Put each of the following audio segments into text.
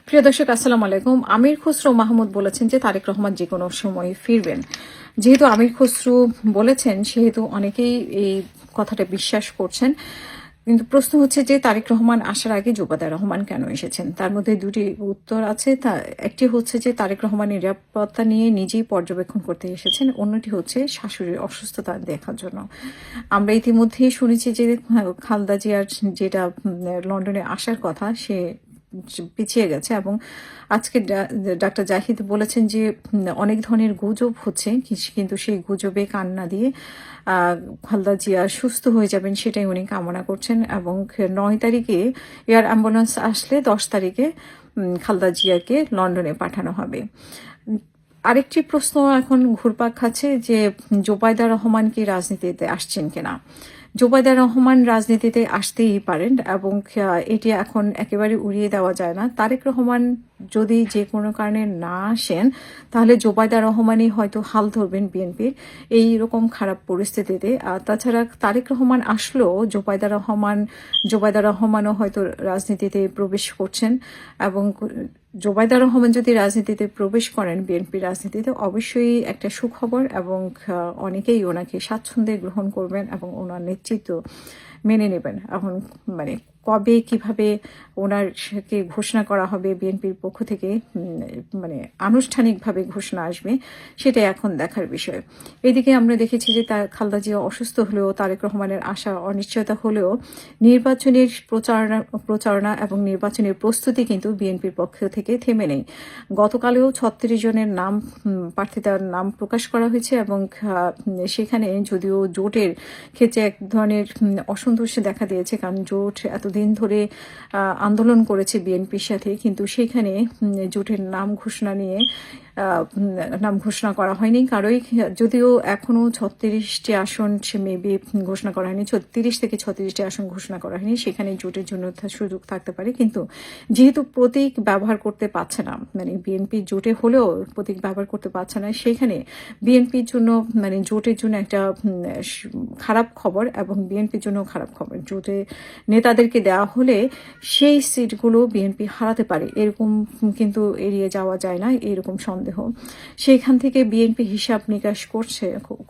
প্রিয় দর্শক, আসসালামু আলাইকুম। আমির খসরু মাহমুদ বলেছেন যে তারেক রহমান যে কোনো সময় ফিরবেন। যেহেতু আমির খসরু বলেছেন, সেহেতু অনেকেই এই কথাটা বিশ্বাস করছেন। কিন্তু প্রশ্ন হচ্ছে যে তারেক রহমান আসার আগে জুবাইদা রহমান কেন এসেছেন? তার মধ্যে দুটি উত্তর আছে। একটি হচ্ছে যে তারেক রহমান নিরাপত্তা নিয়ে নিজেই পর্যবেক্ষণ করতে এসেছেন, অন্যটি হচ্ছে শাশুড়ির অসুস্থতা দেখার জন্য। আমরা ইতিমধ্যেই শুনেছি যে খালেদা জিয়ার যেটা লন্ডনে আসার কথা, সে পিছিয়ে গেছে। এবং আজকে ডাক্তার জাহিদ বলেছেন যে অনেক ধরনের গুজব হচ্ছে, কিন্তু সেই গুজবে কান না দিয়ে খালেদা জিয়া সুস্থ হয়ে যাবেন সেটাই উনি কামনা করছেন। এবং 9 তারিখে এয়ার অ্যাম্বুলেন্স আসলে 10 তারিখে খালেদা জিয়াকে লন্ডনে পাঠানো হবে। আরেকটি প্রশ্ন এখন ঘুরপাক খাচ্ছে যে জুবাইদা রহমান কি রাজনীতিতে আসছেন কিনা। জুবাইদা রহমান রাজনীতিতে আসতেই পারেন এবং এটি এখন একেবারে উড়িয়ে দেওয়া যায় না। তারেক রহমান যদি যে কোনো কারণে না আসেন, তাহলে জুবাইদা রহমানই হয়তো হাল ধরবেন বিএনপির এই রকম খারাপ পরিস্থিতিতে। আর তাছাড়া তারেক রহমান আসলেও জুবাইদা রহমানও হয়তো রাজনীতিতে প্রবেশ করছেন। এবং জুবাইদা রহমান যদি রাজনীতিতে প্রবেশ করেন, বিএনপি রাজনীতিতে, অবশ্যই একটা সুখবর এবং অনেকেই ওনাকে স্বাচ্ছন্দ্যে গ্রহণ করবেন এবং ওনার নেতৃত্ব মেনে নেবেন। এখন কবে কিভাবে ওনারকে ঘোষণা করা হবে বিএনপির পক্ষ থেকে, আনুষ্ঠানিকভাবে ঘোষণা আসবে, সেটাই এখন দেখার বিষয়। এদিকে আমরা দেখেছি যে খালেদা জিয়া অসুস্থ হলেও, তারেক রহমানের আশা অনিশ্চয়তা হলেও, নির্বাচনের প্রচারণা এবং নির্বাচনের প্রস্তুতি কিন্তু বিএনপির পক্ষ থেকে থেমে নেই। গতকালেও 36 জনের প্রার্থিতার নাম প্রকাশ করা হয়েছে এবং সেখানে যদিও জোটের ক্ষেত্রে এক ধরনের অসন্তোষ দেখা দিয়েছে, কারণ জোট এতদিন ধরে আন্দোলন করেছে বিএনপির সাথে, কিন্তু সেখানে জোটের নাম ঘোষণা করা হয়নি কারোই। যদিও এখনো 36টি আসন মেবি ঘোষণা করা হয়নি, 30 থেকে 36টি আসন ঘোষণা করা হয়নি, সেখানে জোটের জন্য সুযোগ থাকতে পারে। কিন্তু যেহেতু প্রতীক ব্যবহার করতে পারছে না, বিএনপি জোটে হলেও প্রতীক ব্যবহার করতে পারছে না, সেখানে বিএনপির জন্য জোটের জন্য একটা খারাপ খবর এবং বিএনপির জন্য খারাপ খবর। জোটে নেতাদেরকে দেওয়া হলে সেই সিটগুলো বিএনপি হারাতে পারে, এরকম কিন্তু এড়িয়ে যাওয়া যায় না, এরকম সন্দেহ। সেইখান থেকে বিএনপি হিসাব নিকাশ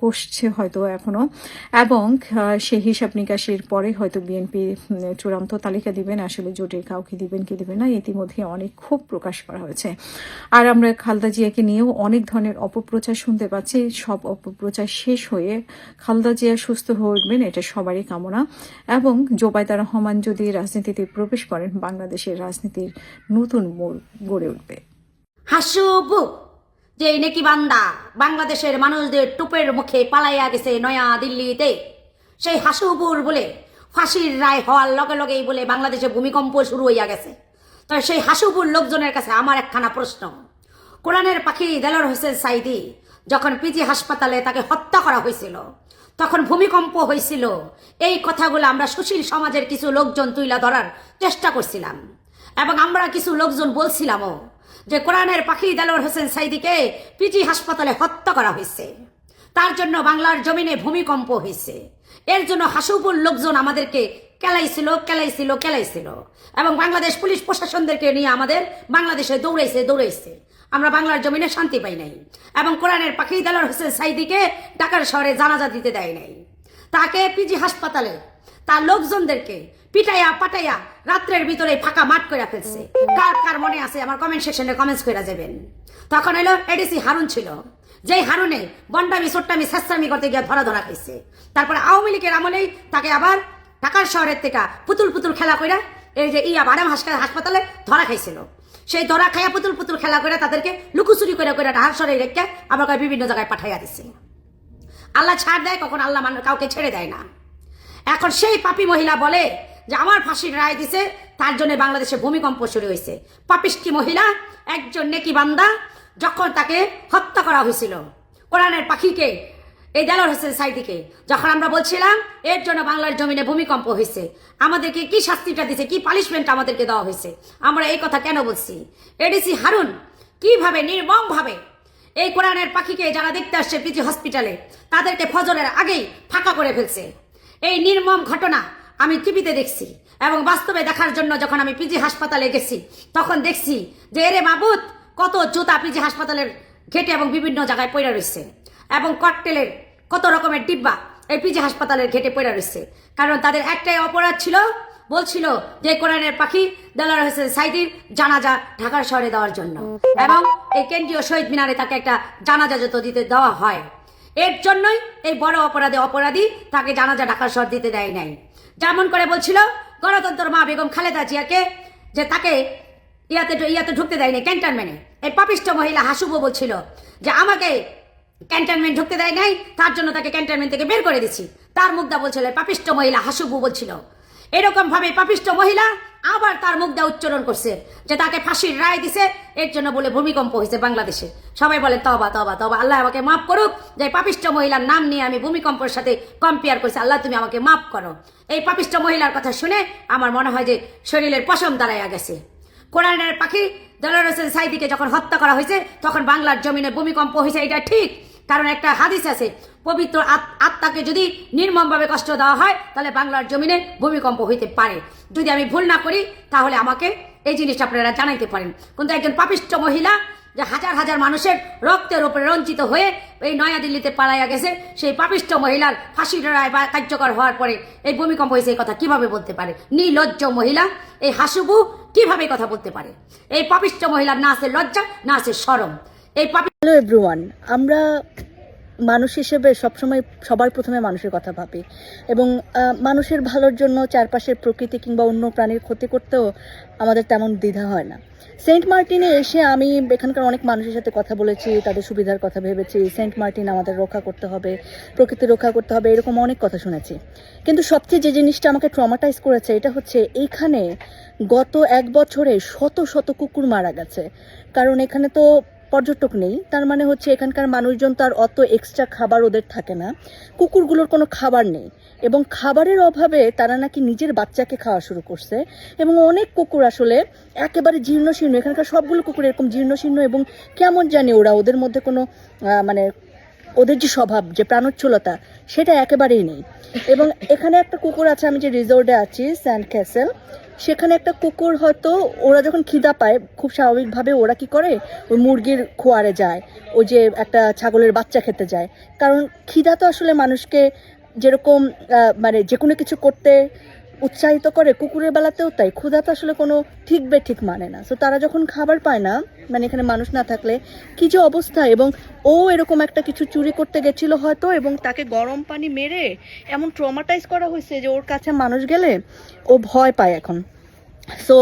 করছে হয়তো এখনো, এবং সেই হিসাব নিকাশের পরে হয়তো বিএনপি চূড়ান্ত তালিকা দিবেন, আসলে জোটের কাউকে দিবেন কি দিবেন না। ইতিমধ্যে অনেক ক্ষোভ প্রকাশ করা হয়েছে। আর আমরা খালেদা জিয়াকে নিয়েও অনেক ধরনের অপপ্রচার শুনতে পাচ্ছি। সব অপপ্রচার শেষ হয়ে খালেদা জিয়া সুস্থ হয়ে উঠবেন, এটা সবারই কামনা। এবং জুবাইদা রহমান যদি রাজনীতিতে প্রবেশ করেন, বাংলাদেশের রাজনীতির নতুন মোড় গড়ে উঠবে। হাসুবু যে নেকি বান্দা বাংলাদেশের মানুষদের টুপের মুখে পালাইয়া গেছে নয়া দিল্লিতে, সেই হাসুবুর বলে ফাঁসির রায় হওয়ার লগে লগেই বলে বাংলাদেশে ভূমিকম্প শুরু হইয়া গেছে। তো সেই হাসুবুর লোকজনের কাছে আমার একখানা প্রশ্ন। কোরআনের পাখি দেলোয়ার হোসেন সাইদি যখন পিজি হাসপাতালে তাকে হত্যা করা হয়েছিল, তখন ভূমিকম্প হয়েছিল, এই কথাগুলো আমরা সুশীল সমাজের কিছু লোকজন তুইলা ধরার চেষ্টা করছিলাম এবং আমরা কিছু লোকজন বলছিলামও যে কোরআনের পাখি দেলোয়ার হোসেন সাইদিকে পিজি হাসপাতালে হত্যা করা হয়েছে, তার জন্য বাংলার জমিনে ভূমিকম্প হয়েছে, এর জন্য হাসুবুর লোকজন আমাদেরকে কেলাইছিল এবং বাংলাদেশ পুলিশ প্রশাসনদেরকে নিয়ে আমাদের বাংলাদেশে দৌড়াইছে। আমরা বাংলার জমিনে শান্তি পাই নাই এবং কোরআনের পাখি দেলোয়ার হোসেন সাইদিকে ঢাকার শহরে জানাজা দিতে দেয় নাই। তাকে পিজি হাসপাতালে তার লোকজনদেরকে পিটাইয়া পাটাইয়া রাত্রের ভিতরে ফাঁকা মাঠ করে ফেলছে। কার কার মনে আছে আমার কমেন্ট সেকশনে কমেন্টস করে যাবেন। তখন হলো এডিসি হারুন ছিল, যেই হারুনে বন্ডামি সোট্টামি ছেঁচড়ামি করতে গিয়ে ধরা খাইছে। তারপরে আওয়ামী লীগের আমলেই তাকে আবার ঢাকার শহরের থেকে পুতুল খেলা করে এই যে বাদাম হাসপাতালে ধরা খাইছিল। সেই ধরা খাইয়া পুতুল খেলা করে তাদেরকে লুকুচুরি করে ঢাকার শহরে রেখে আবার বিভিন্ন জায়গায় পাঠাইয়া দিছে। আল্লাহ ছাড় দেয়, কখন আল্লাহ কাউকে ছেড়ে দেয় না। এখন সেই পাপী মহিলা বলে যে আমার ফাঁসির রায় দিছে, তার জন্য বাংলাদেশে ভূমিকম্প শুরু হয়েছে। পাপিষ্টি মহিলা একজন নেকি বান্দা, যখন তাকে হত্যা করা হয়েছিল কোরআনের পাখিকে, এই দেলোয়ার হোসেন সাইদিকে, যখন আমরা বলছিলাম এর জন্য বাংলার জমিনে ভূমিকম্প হয়েছে, আমাদেরকে কি শাস্তিটা দিছে, কি পানিশমেন্ট আমাদেরকে দেওয়া হয়েছে, আমরা এই কথা কেন বলছি? এডিসি হারুন কিভাবে নির্মমভাবে এই কোরআনের পাখিকে যারা দেখতে আসছে পিজি হসপিটালে, তাদেরকে ফজরের আগেই ফাঁকা করে ফেলছে। এই নির্মম ঘটনা আমি টিভিতে দেখছি এবং বাস্তবে দেখার জন্য যখন আমি পিজি হাসপাতালে গেছি তখন দেখছি যে এরে মাবুত কত জুতা পিজি হাসপাতালের ঘেটে এবং বিভিন্ন জায়গায় পড়ে রয়েছে এবং ককটেলের কত রকমের ডিব্বা এই পিজি হাসপাতালের ঘেটে পড়ে রয়েছে। কারণ তাদের একটাই অপরাধ ছিল, বলছিল যে কোরআনের পাখি দেলোয়ার হোসেন সাঈদীর জানাজা ঢাকার শহরে দেওয়ার জন্য এবং এই কেন্দ্রীয় শহীদ মিনারে তাকে একটা জানাজা যত দিতে দেওয়া হয়, এর জন্যই এই বড় অপরাধী তাকে জানাজা ঢাকার শহর দিতে দেয় নাই। যেমন করে বলছিল গণতন্ত্র মা বেগম খালেদা জিয়াকে যে তাকে ইয়াতে ঢুকতে দেয়নি ক্যান্টনমেন্টে। এই পাপিষ্ঠ মহিলা হাসুবু বলছিল যে আমাকে ক্যান্টনমেন্ট ঢুকতে দেয় নাই, তার জন্য তাকে ক্যান্টনমেন্ট থেকে বের করে দিচ্ছি। তার মুগ্ধা বলছিল পাপিষ্ঠ মহিলা হাসুবু বলছিল। এরকম ভাবে পাপিষ্ঠ মহিলা আবার তার মুগ্ধা উচ্চারণ করছে যে তাকে ফাঁসির রায় দিছে, এর জন্য বলে ভূমিকম্প হয়েছে বাংলাদেশে। সবাই বলে তবা তবা তবা, আল্লাহ আমাকে মাফ করুক যে পাপিষ্ঠ মহিলার নাম নিয়ে আমি ভূমিকম্পের সাথে কম্পেয়ার করছি, আল্লাহ তুমি আমাকে মাফ করো। এই পাপিষ্ঠ মহিলার কথা শুনে আমার মনে হয় যে শরীরের পশম দাঁড়াইয়া গেছে। কোরআনের পাখি দেলোয়ার হোসেন সাঈদীকে যখন হত্যা করা হয়েছে তখন বাংলার জমিনে ভূমিকম্প হয়েছে, এটা ঠিক। কারণ একটা হাদিস আছে, পবিত্র আত্মাকে যদি নির্মমভাবে কষ্ট দেওয়া হয় তাহলে বাংলার জমিনে ভূমিকম্প হইতে পারে। যদি আমি ভুল না করি তাহলে আমাকে এই জিনিসটা আপনারা জানাইতে পারেন। কিন্তু একজন পাপিষ্ঠ মহিলা যে হাজার হাজার মানুষের রক্তের উপরে রঞ্জিত হয়ে এই নয়াদিল্লিতে পালাইয়া গেছে, সেই পাপিষ্ঠ মহিলার ফাঁসির রায় বা কার্যকর হওয়ার পরে এই ভূমিকম্প হয়েছে, এই কথা কিভাবে বলতে পারে? নির্লজ্জ মহিলা এই হাসুবু কিভাবে কথা বলতে পারে? এই পাপিষ্ঠ মহিলার না আছে লজ্জা, না আছে শরম। এই হ্যালো এভরিওয়ান, আমরা মানুষ হিসেবে সবসময় সবার প্রথমে মানুষের কথা ভাবি এবং মানুষের ভালোর জন্য চারপাশের প্রকৃতি কিংবা অন্য প্রাণীর ক্ষতি করতেও আমাদের তেমন দ্বিধা হয় না। সেন্ট মার্টিনে এসে আমি এখানকার অনেক মানুষের সাথে কথা বলেছি, তাদের সুবিধার কথা ভেবেছি। সেন্ট মার্টিন আমাদের রক্ষা করতে হবে, প্রকৃতি রক্ষা করতে হবে, এরকম অনেক কথা শুনেছি। কিন্তু সবচেয়ে যে জিনিসটা আমাকে ট্রমাটাইজ করেছে এটা হচ্ছে এইখানে গত 1 বছরে শত শত কুকুর মারা গেছে। কারণ এখানে তো পর্যটক নেই, তার মানে হচ্ছে এখানকার মানুষজন তার অত এক্সট্রা খাবার ওদের থাকে না, কুকুরগুলোর কোনো খাবার নেই এবং খাবারের অভাবে তারা নাকি নিজের বাচ্চাকে খাওয়া শুরু করছে এবং অনেক কুকুর আসলে একেবারে জীর্ণশীর্ণ। এখানকার সবগুলো কুকুর এরকম জীর্ণশীর্ণ এবং কেমন জানি ওদের মধ্যে কোনো মানে ওদের যে স্বভাব, যে প্রাণোচ্ছলতা, সেটা একেবারেই নেই। এবং এখানে একটা কুকুর আছে, আমি যে রিসোর্টে আছি স্যান্ড ক্যাসেল, সেখানে একটা কুকুর হয়তো ওরা যখন খিদা পায় খুব স্বাভাবিকভাবে ওরা কি করে ওই মুরগির খোয়ারে যায়, ওই যে একটা ছাগলের বাচ্চা খেতে যায়। কারণ খিদা তো আসলে মানুষকে যেরকম মানে যে কোনো কিছু করতে উৎসাহিত করে, কুকুরের বেলাতেও তাই। ক্ষুধা তো আসলে কোনো ঠিক বেঠিক মানে না। সো তারা যখন খাবার পায় না, মানে এখানে মানুষ না থাকলে কি যে অবস্থা। এবং ও এরকম একটা কিছু চুরি করতে গেছিল হয়তো, এবং তাকে গরম পানি মেরে এমন ট্রমাটাইজ করা হয়েছে যে ওর কাছে মানুষ গেলে ও ভয় পায় এখন। সো